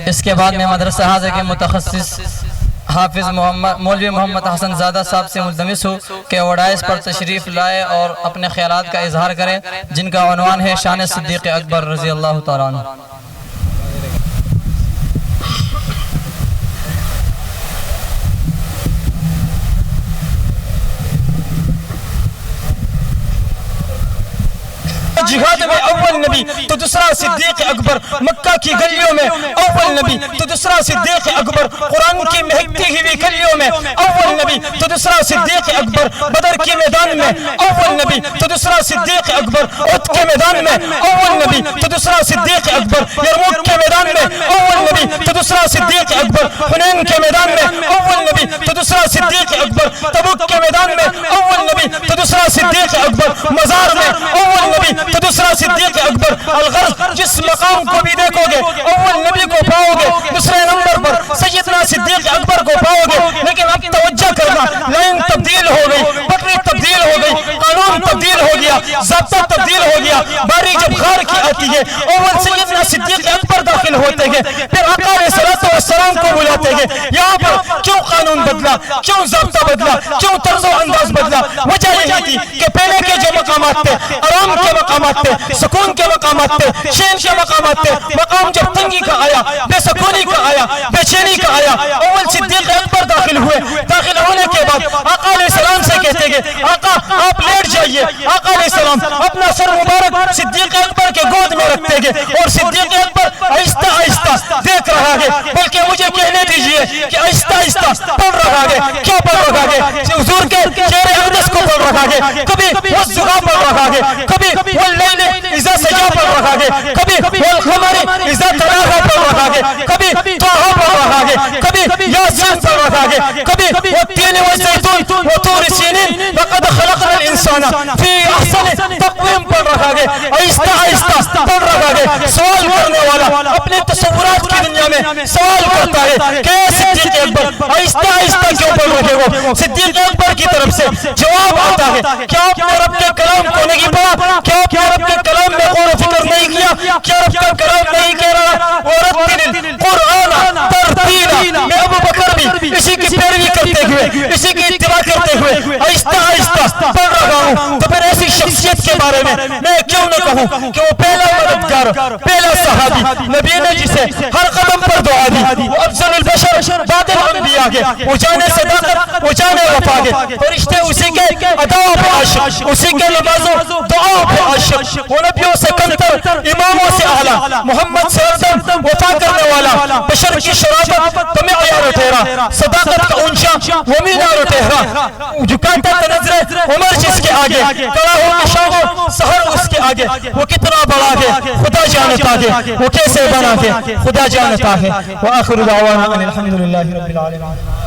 اس کے بعد میں مدرسہ حاضر کے متخصص حافظ مولوی محمد حسن زادہ صاحب سے ملتمس ہوں کہ وہ ڈائس پر تشریف لائے اور اپنے خیالات کا اظہار کریں، جن کا عنوان ہے شان صدیق اکبر رضی اللہ تعالیٰ عنہ۔ جہاد میں اول نبی تو دوسرا صدیق اکبر، مکہ کی گلیوں میں اول نبی تو دوسرا صدیق اکبر، قرآن کی مہکتی ہوئی گلیوں میں اول نبی تو دوسرا صدیق اکبر، بدر کے میدان میں اول نبی تو دوسرا صدیق اکبر، احد کے میدان میں اول نبی تو دوسرا صدیق اکبر، یرموک کے میدان میں اول نبی تو دوسرا صدیق اکبر، حنین کے میدان میں اول نبی تو دوسرا صدیق اکبر، تبوک کے میدان میں اول نبی تو دوسرا صدیق اکبر، مزار میں اول نبی تو دوسرا صدیق اکبر، الغرض جس مقام کو بھی دیکھو گے اول نبی کو پاؤ گے، دوسرے نمبر پر سیدنا صدیق اکبر کو پاؤ گے۔ لیکن اب توجہ کرنا، لائن تبدیل ہو گئی، پٹری تبدیل ہو گئی، قانون تبدیل ہو گیا، ضابطہ تبدیل ہو گیا۔ باری جب غار کی آتی ہے اول سیدنا صدیق اکبر داخل ہوتے گے، پھر آقا علیہ السلام کو بلاتے گے۔ یہاں پر کیوں قانون بدلا، کیوں ضابطہ بدلا، کیوں طرز و انداز بدلا؟ وجہ یہی تھی کہ پہلے کے جو مقامات تھے، آرام کے مقامات تھے، سکون کے مقامات تھے، شین کے مقامات تھے، مقام جب تنگی کا آیا، بے سکونی کا آیا، بے چینی کا آیا، اول صدیق اکبر داخل ہوئے۔ داخل ہونے کے بعد آقا علیہ السلام سے کہتے گے آقا آپ لیٹ جائیے۔ آقا علیہ السلام اپنا سر مبارک صدیق اکبر کے گود میں رکھتے گے اور صدیق اکبر آہستہ آہستہ دیکھ رہا ہے، بلکہ مجھے کہنے دیجئے کہ آہستہ آہستہ پڑھ رہا ہے۔ کیا پڑھ رہا ہے؟ حضور کے شعر اقدس کو پڑھ رہا ہے، کبھی وہ زغا پڑھ رہا ہے، کبھی وہ لیل اذا سجا پڑھ رہا ہے، کبھی وہ القمر اذا تلاها پڑھ رہا ہے، کبھی طه پڑھ رہا ہے، کبھی یاسین پڑھ رہا ہے، کبھی والتین والزیتون وطور سینین لقد خلقنا الانسان فی احسن تقویم پڑھ رہا ہے۔ آہستہ آہستہ پڑھ رہا ہے۔ سوال کرنے والا اپنے تصورات کی دنیا میں سوال کرتا ہے کہ صدیق اکبر آہستہ آہستہ کیوں پڑھ رہے ہو؟ صدیق اکبر کی طرف سے جواب آتا ہے کیا آپ نے رب کے کلام کو نہیں پڑھا؟ کیا رب کے کلام میں غور و فکر نہیں کیا؟ کیا رب کا کلام نہیں کہہ رہا وَرَتِّلِ الْقُرْآنَ تَرْتِيلًا؟ میں ابو بکر بھی اسی کی پیروی کرتے ہوئے، اسی کی اتباع کرتے ہوئے آہستہ آہستہ پڑھ رہا ہوں۔ تو پھر ایسی شخصیت کے بارے میں کیوں نہ کہوں کہ وہ پہلا مددگار، پہلا صحابی، نبی نے جسے ہر قدم پر دعا دی، وہ افضل البشر بعد الانبیاء کے، وہ جانے صداقت، وہ جانے وفا کے، فرشتے اسی کے اداؤں پہ عاشق، اسی کے نمازوں دعاؤں پہ عاشق، وہ نبیوں سے کمتر، اماموں سے اعلیٰ، محمد صلی اللہ علیہ وسلم وفا کرنے والا، بشر کی شرافت تو معیار ٹھہرا، صداقت کا اونچا وہ مینار ٹھہرا، جھکاتا تنظر عمر جس کے آگے، کڑا ہو کے شاہو سہر اس کے آگے، وہ کتنا بڑا ہے خدا جانتا ہے، وہ کیسے بنا ہے خدا جانتا ہے۔ وآخر دعوانا ان الحمدللہ رب العالمین۔